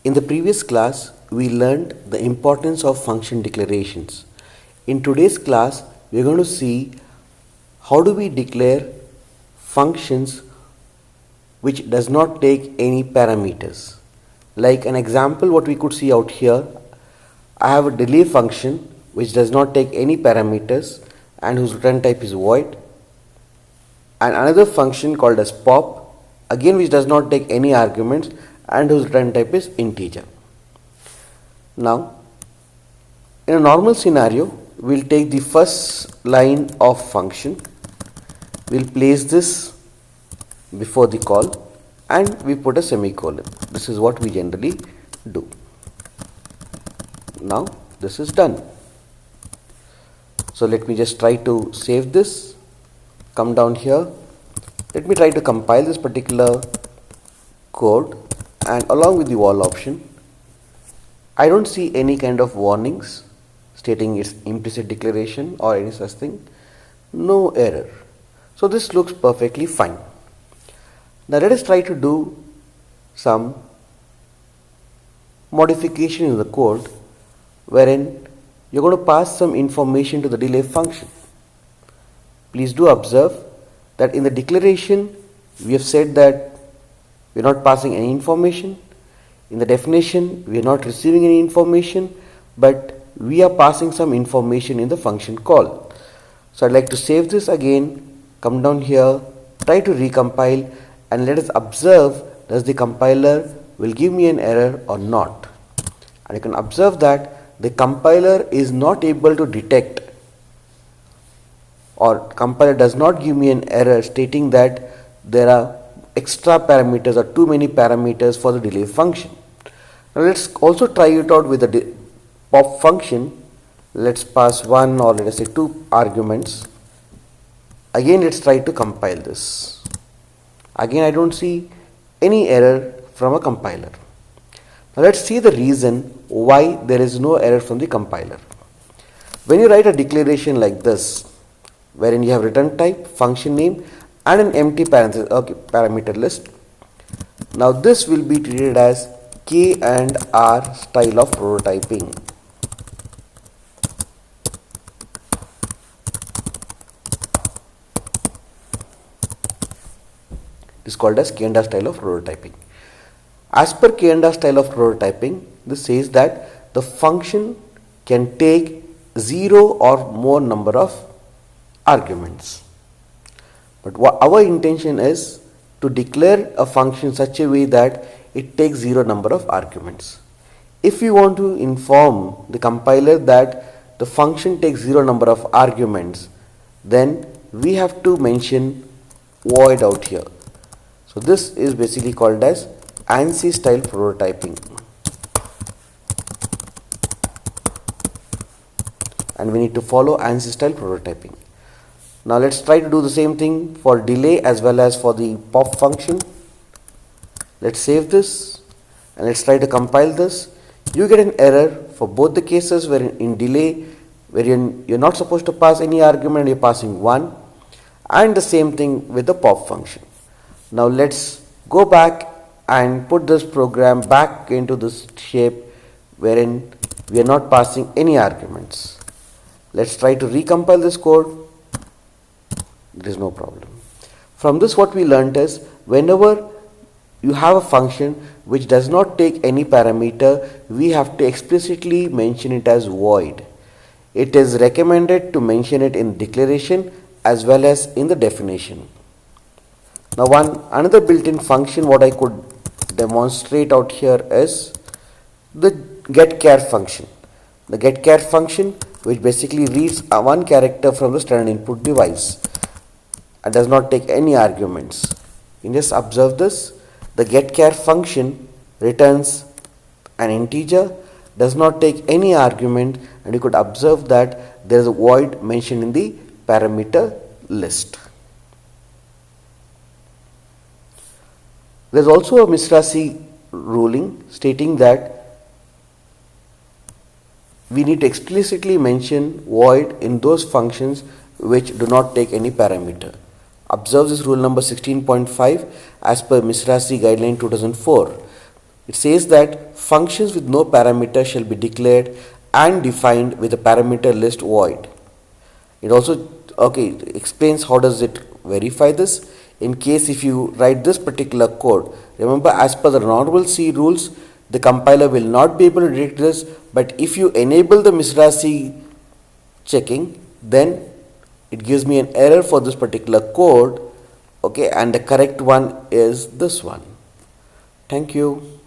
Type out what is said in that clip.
In the previous class, we learned the importance of function declarations. In today's class, we are going to see how do we declare functions which does not take any parameters. Like an example, what we could see out here, I have a delay function which does not take any parameters and whose return type is void, and another function called as pop, again which does not take any arguments and whose return type is integer. Now, in a normal scenario, we'll take the first line of function, we'll place this before the call and we put a semicolon. This is what we generally do. Now this is done. So let me just try to save this, come down here, let me try to compile this particular code, and along with the while option, I don't see any kind of warnings stating its implicit declaration or any such thing, no error. So this looks perfectly fine. Now let us try to do some modification in the code wherein you're going to pass some information to the delay function. Please do observe that in the declaration we have said that we are not passing any information. In the definition we are not receiving any information, but we are passing some information in the function call. So I'd like to save this again, come down here, try to recompile, and let us observe does the compiler will give me an error or not. And you can observe that the compiler is not able to detect, or compiler does not give me an error stating that there are extra parameters or too many parameters for the delay function. Now let's also try it out with the pop function. Let's pass one or let us say two arguments. Again let's try to compile this. Again I don't see any error from a compiler. Now let's see the reason why there is no error from the compiler. When you write a declaration like this, wherein you have return type, function name and an empty parameter list, now this will be treated as K and R style of prototyping. This is called as K and R style of prototyping. As per K and R style of prototyping, this says that the function can take 0 or more number of arguments. But our intention is to declare a function in such a way that it takes 0 number of arguments. If you want to inform the compiler that the function takes 0 number of arguments, then we have to mention void out here. So this is basically called as ANSI style prototyping, and we need to follow ANSI style prototyping. Now let's try to do the same thing for delay as well as for the pop function. Let's save this and let's try to compile this. You get an error for both the cases, where in delay wherein you're not supposed to pass any argument, you're passing 1, and the same thing with the pop function. Now let's go back and put this program back into this shape wherein we are not passing any arguments. Let's try to recompile this code. There is no problem. From this what we learnt is, whenever you have a function which does not take any parameter, we have to explicitly mention it as void. It is recommended to mention it in declaration as well as in the definition. Now another built-in function what I could demonstrate out here is the getChar function. The getChar function which basically reads one character from the standard input device and does not take any arguments. You just observe this. The getChar function returns an integer, does not take any argument, and you could observe that there is a void mentioned in the parameter list. There is also a Mishra-C ruling stating that we need to explicitly mention void in those functions which do not take any parameter. Observe this rule number 16.5 as per Mishra-C guideline 2004. It says that functions with no parameter shall be declared and defined with a parameter list void. It also explains how does it verify this. In case if you write this particular code, remember as per the normal C rules, the compiler will not be able to detect this, but if you enable the misra C checking, then it gives me an error for this particular code, and the correct one is this one. Thank you.